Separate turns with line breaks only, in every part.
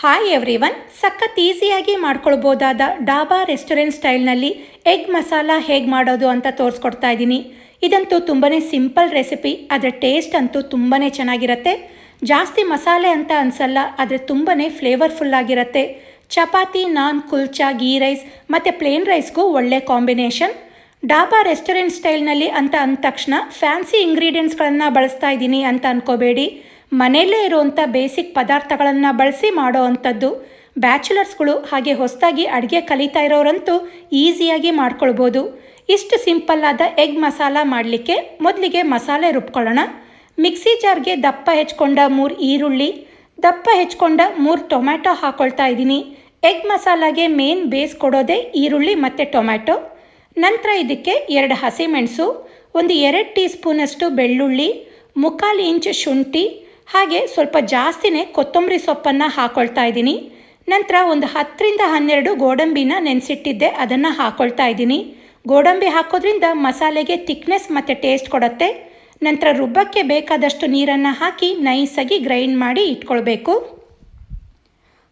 Hi everyone, ಸಖತ್ ಈಸಿಯಾಗಿ ಮಾಡ್ಕೊಳ್ಬೋದಾದ dhaba restaurant ಸ್ಟೈಲ್ನಲ್ಲಿ egg masala ಹೇಗೆ ಮಾಡೋದು ಅಂತ ತೋರಿಸ್ಕೊಡ್ತಾ ಇದ್ದೀನಿ. ಇದಂತೂ ತುಂಬಾ ಸಿಂಪಲ್ ರೆಸಿಪಿ, ಅದರ ಟೇಸ್ಟ್ ಅಂತೂ ತುಂಬಾ ಚೆನ್ನಾಗಿರುತ್ತೆ. ಜಾಸ್ತಿ ಮಸಾಲೆ ಅಂತ ಅನಿಸಲ್ಲ, ಆದರೆ ತುಂಬಾ ಫ್ಲೇವರ್ಫುಲ್ ಆಗಿರುತ್ತೆ. ಚಪಾತಿ, ನಾನ್, ಕುಲ್ಚಾ, ಗೀ ರೈಸ್ ಮತ್ತು ಪ್ಲೇನ್ ರೈಸ್ಗೂ ಒಳ್ಳೆ ಕಾಂಬಿನೇಷನ್. ಡಾಬಾ ರೆಸ್ಟೋರೆಂಟ್ ಸ್ಟೈಲ್ನಲ್ಲಿ ಅಂತ ಅಂದ ತಕ್ಷಣ ಫ್ಯಾನ್ಸಿ ಇಂಗ್ರೀಡಿಯೆಂಟ್ಸ್ಗಳನ್ನು ಬಳಸ್ತಾ ಇದ್ದೀನಿ ಅಂತ ಅಂದ್ಕೋಬೇಡಿ. ಮನೆಯಲ್ಲೇ ಇರುವಂಥ ಬೇಸಿಕ್ ಪದಾರ್ಥಗಳನ್ನು ಬಳಸಿ ಮಾಡೋ ಅಂಥದ್ದು. ಬ್ಯಾಚುಲರ್ಸ್ಗಳು ಹಾಗೆ ಹೊಸದಾಗಿ ಅಡುಗೆ ಕಲಿತಾ ಇರೋರಂತೂ ಈಸಿಯಾಗಿ ಮಾಡ್ಕೊಳ್ಬೋದು. ಇಷ್ಟು ಸಿಂಪಲ್ಲಾದ ಎಗ್ ಮಸಾಲ ಮಾಡಲಿಕ್ಕೆ ಮೊದಲಿಗೆ ಮಸಾಲೆ ರುಬ್ಕೊಳ್ಳೋಣ. ಮಿಕ್ಸಿ ಜಾರ್ಗೆ ದಪ್ಪ ಹೆಚ್ಕೊಂಡ 3 ಈರುಳ್ಳಿ, ದಪ್ಪ ಹೆಚ್ಕೊಂಡ 3 ಟೊಮ್ಯಾಟೊ ಹಾಕ್ಕೊಳ್ತಾ ಇದ್ದೀನಿ. ಎಗ್ ಮಸಾಲಾಗೆ ಮೇನ್ ಬೇಸ್ ಕೊಡೋದೇ ಈರುಳ್ಳಿ ಮತ್ತು ಟೊಮ್ಯಾಟೊ. ನಂತರ ಇದಕ್ಕೆ 2 ಹಸಿಮೆಣಸು, ಒಂದು 2 ಟೀ ಸ್ಪೂನಷ್ಟು ಬೆಳ್ಳುಳ್ಳಿ, 3/4 ಇಂಚ್ ಶುಂಠಿ, ಹಾಗೆ ಸ್ವಲ್ಪ ಜಾಸ್ತಿನೇ ಕೊತ್ತಂಬರಿ ಸೊಪ್ಪನ್ನು ಹಾಕ್ಕೊಳ್ತಾ ಇದ್ದೀನಿ. ನಂತರ ಒಂದು 10ರಿಂದ 12 ಗೋಡಂಬಿನ ನೆನೆಸಿಟ್ಟಿದ್ದೆ, ಅದನ್ನು ಹಾಕ್ಕೊಳ್ತಾ ಇದ್ದೀನಿ. ಗೋಡಂಬಿ ಹಾಕೋದ್ರಿಂದ ಮಸಾಲೆಗೆ ಥಿಕ್ನೆಸ್ ಮತ್ತು ಟೇಸ್ಟ್ ಕೊಡುತ್ತೆ. ನಂತರ ರುಬ್ಬಕ್ಕೆ ಬೇಕಾದಷ್ಟು ನೀರನ್ನು ಹಾಕಿ ನೈಸಾಗಿ ಗ್ರೈಂಡ್ ಮಾಡಿ ಇಟ್ಕೊಳ್ಬೇಕು.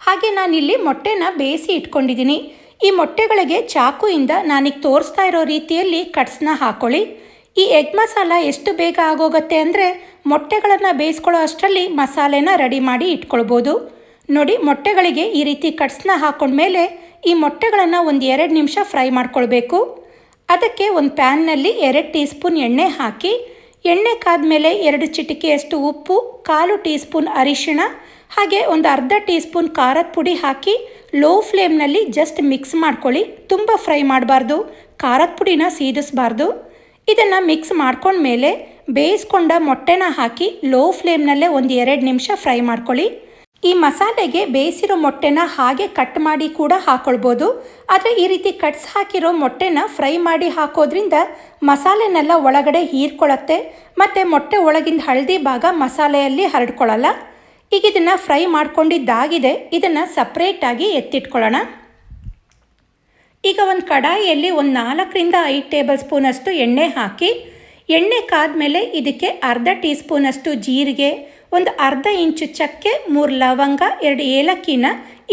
ಹಾಗೆ ನಾನಿಲ್ಲಿ ಮೊಟ್ಟೆನ ಬೇಯಿಸಿ ಇಟ್ಕೊಂಡಿದ್ದೀನಿ. ಈ ಮೊಟ್ಟೆಗಳಿಗೆ ಚಾಕುಯಿಂದ ನಾನೀಗ ತೋರಿಸ್ತಾ ಇರೋ ರೀತಿಯಲ್ಲಿ ಕಟ್ಸ್ನ ಹಾಕ್ಕೊಳ್ಳಿ. ಈ ಎಗ್ ಮಸಾಲ ಎಷ್ಟು ಬೇಗ ಆಗೋಗುತ್ತೆ ಅಂದರೆ ಮೊಟ್ಟೆಗಳನ್ನು ಬೇಯಿಸ್ಕೊಳ್ಳೋ ಅಷ್ಟರಲ್ಲಿ ಮಸಾಲೆನ ರೆಡಿ ಮಾಡಿ ಇಟ್ಕೊಳ್ಬೋದು. ನೋಡಿ, ಮೊಟ್ಟೆಗಳಿಗೆ ಈ ರೀತಿ ಕಟ್ಸ್ನ ಹಾಕ್ಕೊಂಡ್ಮೇಲೆ ಈ ಮೊಟ್ಟೆಗಳನ್ನು ಒಂದು 2 ನಿಮಿಷ ಫ್ರೈ ಮಾಡ್ಕೊಳ್ಬೇಕು. ಅದಕ್ಕೆ ಒಂದು ಪ್ಯಾನ್ನಲ್ಲಿ 2 ಟೀ ಸ್ಪೂನ್ ಎಣ್ಣೆ ಹಾಕಿ, ಎಣ್ಣೆ ಕಾದ್ಮೇಲೆ 2 ಚಿಟಿಕೆಯಷ್ಟು ಉಪ್ಪು, 1/4 ಟೀ ಸ್ಪೂನ್ ಅರಿಶಿಣ, ಹಾಗೆ ಒಂದು ಅರ್ಧ ಟೀ ಸ್ಪೂನ್ ಖಾರದ ಪುಡಿ ಹಾಕಿ ಲೋ ಫ್ಲೇಮ್ನಲ್ಲಿ ಜಸ್ಟ್ ಮಿಕ್ಸ್ ಮಾಡ್ಕೊಳ್ಳಿ. ತುಂಬ ಫ್ರೈ ಮಾಡಬಾರ್ದು, ಖಾರದ ಪುಡಿನ ಸೀದಿಸಬಾರ್ದು. ಇದನ್ನು ಮಿಕ್ಸ್ ಮಾಡ್ಕೊಂಡ್ಮೇಲೆ ಬೇಯಿಸ್ಕೊಂಡ ಮೊಟ್ಟೆನ ಹಾಕಿ ಲೋ ಫ್ಲೇಮ್ನಲ್ಲೇ ಒಂದು 2 ನಿಮಿಷ ಫ್ರೈ ಮಾಡ್ಕೊಳ್ಳಿ. ಈ ಮಸಾಲೆಗೆ ಬೇಯಿಸಿರೋ ಮೊಟ್ಟೆನ ಹಾಗೆ ಕಟ್ ಮಾಡಿ ಕೂಡ ಹಾಕ್ಕೊಳ್ಬೋದು. ಆದರೆ ಈ ರೀತಿ ಕಟ್ಸ್ ಹಾಕಿರೋ ಮೊಟ್ಟೆನ ಫ್ರೈ ಮಾಡಿ ಹಾಕೋದ್ರಿಂದ ಮಸಾಲೆನೆಲ್ಲ ಒಳಗಡೆ ಹೀರ್ಕೊಳ್ಳುತ್ತೆ ಮತ್ತು ಮೊಟ್ಟೆ ಒಳಗಿಂದ ಹಳದಿ ಭಾಗ ಮಸಾಲೆಯಲ್ಲಿ ಹರಡ್ಕೊಳ್ಳಲ್ಲ. ಈಗ ಇದನ್ನು ಫ್ರೈ ಮಾಡ್ಕೊಂಡಿದ್ದಾಗಿದೆ, ಇದನ್ನು ಸಪ್ರೇಟಾಗಿ ಎತ್ತಿಟ್ಕೊಳ್ಳೋಣ. ಈಗ ಒಂದು ಕಡಾಯಿಯಲ್ಲಿ ಒಂದು 4ರಿಂದ 5 ಟೇಬಲ್ ಸ್ಪೂನಷ್ಟು ಎಣ್ಣೆ ಹಾಕಿ, ಎಣ್ಣೆ ಕಾದ್ಮೇಲೆ ಇದಕ್ಕೆ ಅರ್ಧ ಟೀ ಸ್ಪೂನಷ್ಟು ಜೀರಿಗೆ, ಒಂದು ಅರ್ಧ ಇಂಚು ಚಕ್ಕೆ, 3 ಲವಂಗ, 2 ಏಲಕ್ಕಿನ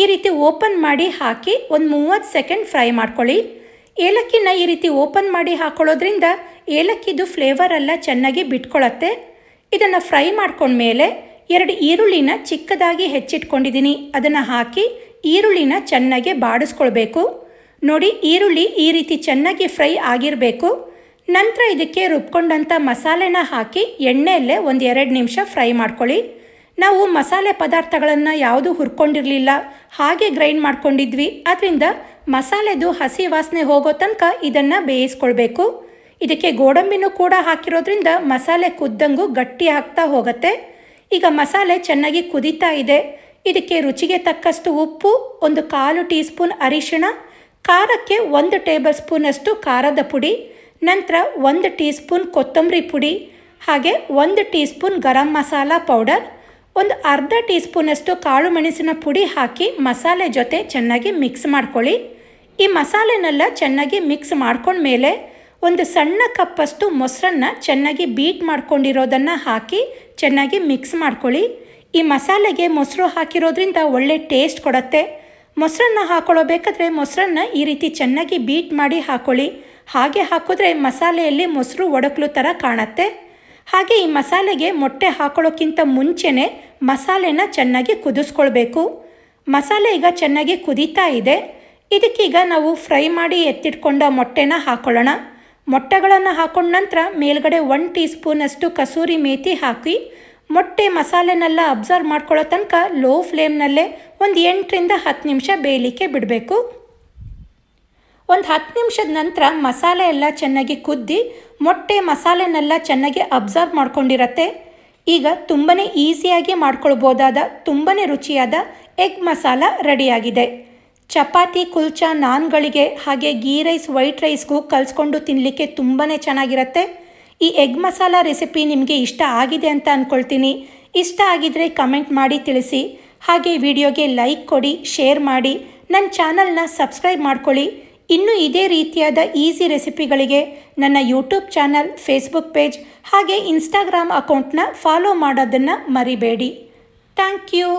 ಈ ರೀತಿ ಓಪನ್ ಮಾಡಿ ಹಾಕಿ ಒಂದು 30 ಸೆಕೆಂಡ್ ಫ್ರೈ ಮಾಡ್ಕೊಳ್ಳಿ. ಏಲಕ್ಕಿನ ಈ ರೀತಿ ಓಪನ್ ಮಾಡಿ ಹಾಕೊಳ್ಳೋದ್ರಿಂದ ಏಲಕ್ಕಿದು ಫ್ಲೇವರ್ ಎಲ್ಲ ಚೆನ್ನಾಗಿ ಬಿಟ್ಕೊಳ್ಳುತ್ತೆ. ಇದನ್ನು ಫ್ರೈ ಮಾಡ್ಕೊಂಡ್ಮೇಲೆ 2 ಈರುಳ್ಳಿನ ಚಿಕ್ಕದಾಗಿ ಹೆಚ್ಚಿಟ್ಕೊಂಡಿದ್ದೀನಿ, ಅದನ್ನು ಹಾಕಿ ಈರುಳ್ಳಿನ ಚೆನ್ನಾಗಿ ಬಾಡಿಸ್ಕೊಳ್ಬೇಕು. ನೋಡಿ, ಈರುಳ್ಳಿ ಈ ರೀತಿ ಚೆನ್ನಾಗಿ ಫ್ರೈ ಆಗಿರಬೇಕು. ನಂತರ ಇದಕ್ಕೆ ರುಬ್ಕೊಂಡಂಥ ಮಸಾಲೆನ ಹಾಕಿ ಎಣ್ಣೆಯಲ್ಲೇ ಒಂದು 2 ನಿಮಿಷ ಫ್ರೈ ಮಾಡ್ಕೊಳ್ಳಿ. ನಾವು ಮಸಾಲೆ ಪದಾರ್ಥಗಳನ್ನು ಯಾವುದೂ ಹುರ್ಕೊಂಡಿರಲಿಲ್ಲ, ಹಾಗೆ ಗ್ರೈಂಡ್ ಮಾಡ್ಕೊಂಡಿದ್ವಿ. ಅದರಿಂದ ಮಸಾಲೆದು ಹಸಿ ವಾಸನೆ ಹೋಗೋ ತನಕ ಇದನ್ನು ಬೇಯಿಸ್ಕೊಳ್ಬೇಕು. ಇದಕ್ಕೆ ಗೋಡಂಬಿನೂ ಕೂಡ ಹಾಕಿರೋದ್ರಿಂದ ಮಸಾಲೆ ಕುದ್ದಂಗೂ ಗಟ್ಟಿ ಆಗ್ತಾ ಹೋಗುತ್ತೆ. ಈಗ ಮಸಾಲೆ ಚೆನ್ನಾಗಿ ಕುದೀತಾ ಇದೆ. ಇದಕ್ಕೆ ರುಚಿಗೆ ತಕ್ಕಷ್ಟು ಉಪ್ಪು, ಒಂದು 1/4 ಟೀ ಸ್ಪೂನ್ ಅರಿಶಿಣ, ಖಾರಕ್ಕೆ 1 ಟೇಬಲ್ ಸ್ಪೂನಷ್ಟು ಖಾರದ ಪುಡಿ, ನಂತರ 1 ಟೀ ಸ್ಪೂನ್ ಕೊತ್ತಂಬರಿ ಪುಡಿ, ಹಾಗೆ 1 tea spoon garam masala powder, ಒಂದು ಅರ್ಧ ಟೀ ಸ್ಪೂನಷ್ಟು ಕಾಳು ಮೆಣಸಿನ ಪುಡಿ ಹಾಕಿ ಮಸಾಲೆ ಜೊತೆ ಚೆನ್ನಾಗಿ ಮಿಕ್ಸ್ ಮಾಡ್ಕೊಳ್ಳಿ. ಈ ಮಸಾಲೆನೆಲ್ಲ ಚೆನ್ನಾಗಿ ಮಿಕ್ಸ್ ಮಾಡ್ಕೊಂಡ್ಮೇಲೆ ಒಂದು ಸಣ್ಣ ಕಪ್ಪಷ್ಟು ಮೊಸರನ್ನು ಚೆನ್ನಾಗಿ ಬೀಟ್ ಮಾಡ್ಕೊಂಡಿರೋದನ್ನು ಹಾಕಿ ಚೆನ್ನಾಗಿ ಮಿಕ್ಸ್ ಮಾಡ್ಕೊಳ್ಳಿ. ಈ ಮಸಾಲೆಗೆ ಮೊಸರು ಹಾಕಿರೋದ್ರಿಂದ ಒಳ್ಳೆ ಟೇಸ್ಟ್ ಕೊಡುತ್ತೆ. ಮೊಸರನ್ನ ಹಾಕ್ಕೊಳ್ಳಬೇಕಾದ್ರೆ ಮೊಸರನ್ನ ಈ ರೀತಿ ಚೆನ್ನಾಗಿ ಬೀಟ್ ಮಾಡಿ ಹಾಕ್ಕೊಳ್ಳಿ. ಹಾಗೆ ಹಾಕಿದ್ರೆ ಮಸಾಲೆಯಲ್ಲಿ ಮೊಸರು ಒಡಕಲು ಥರ ಕಾಣುತ್ತೆ. ಹಾಗೆ ಈ ಮಸಾಲೆಗೆ ಮೊಟ್ಟೆ ಹಾಕೊಳ್ಳೋಕ್ಕಿಂತ ಮುಂಚೆನೇ ಮಸಾಲೆನ ಚೆನ್ನಾಗಿ ಕುದಿಸ್ಕೊಳ್ಬೇಕು. ಮಸಾಲೆ ಈಗ ಚೆನ್ನಾಗಿ ಕುದೀತಾ ಇದೆ. ಇದಕ್ಕೀಗ ನಾವು ಫ್ರೈ ಮಾಡಿ ಎತ್ತಿಟ್ಕೊಂಡ ಮೊಟ್ಟೆನ ಹಾಕ್ಕೊಳ್ಳೋಣ. ಮೊಟ್ಟೆಗಳನ್ನು ಹಾಕೊಂಡ ನಂತರ ಮೇಲ್ಗಡೆ 1 ಟೀ ಸ್ಪೂನಷ್ಟು ಕಸೂರಿ ಮೇಥಿ ಹಾಕಿ ಮೊಟ್ಟೆ ಮಸಾಲೆನೆಲ್ಲ ಅಬ್ಸರ್ವ್ ಮಾಡ್ಕೊಳ್ಳೋ ತನಕ ಲೋ ಫ್ಲೇಮ್ನಲ್ಲೇ ಒಂದು 8ರಿಂದ 10 ನಿಮಿಷ ಬೇಯಲಿಕ್ಕೆ ಬಿಡಬೇಕು. ಒಂದು 10 ನಿಮಿಷದ ನಂತರ ಮಸಾಲೆ ಎಲ್ಲ ಚೆನ್ನಾಗಿ ಕುದ್ದಿ ಮೊಟ್ಟೆ ಮಸಾಲೆನೆಲ್ಲ ಚೆನ್ನಾಗಿ ಅಬ್ಸರ್ವ್ ಮಾಡ್ಕೊಂಡಿರತ್ತೆ. ಈಗ ತುಂಬಾ ಈಸಿಯಾಗಿ ಮಾಡ್ಕೊಳ್ಬೋದಾದ ತುಂಬಾ ರುಚಿಯಾದ ಎಗ್ ಮಸಾಲ ರೆಡಿಯಾಗಿದೆ. ಚಪಾತಿ, ಕುಲ್ಚಾ, ನಾನ್ಗಳಿಗೆ ಹಾಗೆ ಗೀ ರೈಸ್, ವೈಟ್ ರೈಸ್ಗೂ ಕಲಿಸ್ಕೊಂಡು ತಿನ್ನಲಿಕ್ಕೆ ತುಂಬಾ ಚೆನ್ನಾಗಿರುತ್ತೆ. ಈ ಎಗ್ ಮಸಾಲ ರೆಸಿಪಿ ನಿಮಗೆ ಇಷ್ಟ ಆಗಿದೆ ಅಂತ ಅಂದ್ಕೊಳ್ತೀನಿ. ಇಷ್ಟ ಆಗಿದರೆ ಕಮೆಂಟ್ ಮಾಡಿ ತಿಳಿಸಿ. ಹಾಗೆ ವಿಡಿಯೋಗೆ ಲೈಕ್ ಕೊಡಿ, ಶೇರ್ ಮಾಡಿ, ನನ್ನ ಚಾನಲ್ನ ಸಬ್ಸ್ಕ್ರೈಬ್ ಮಾಡ್ಕೊಳ್ಳಿ. ಇನ್ನೂ ಇದೇ ರೀತಿಯಾದ ಈಸಿ ರೆಸಿಪಿಗಳಿಗೆ ನನ್ನ ಯೂಟ್ಯೂಬ್ ಚಾನಲ್, ಫೇಸ್ಬುಕ್ ಪೇಜ್ ಹಾಗೆ ಇನ್ಸ್ಟಾಗ್ರಾಮ್ ಅಕೌಂಟ್ನ ಫಾಲೋ ಮಾಡೋದನ್ನು ಮರಿಬೇಡಿ. Thank you.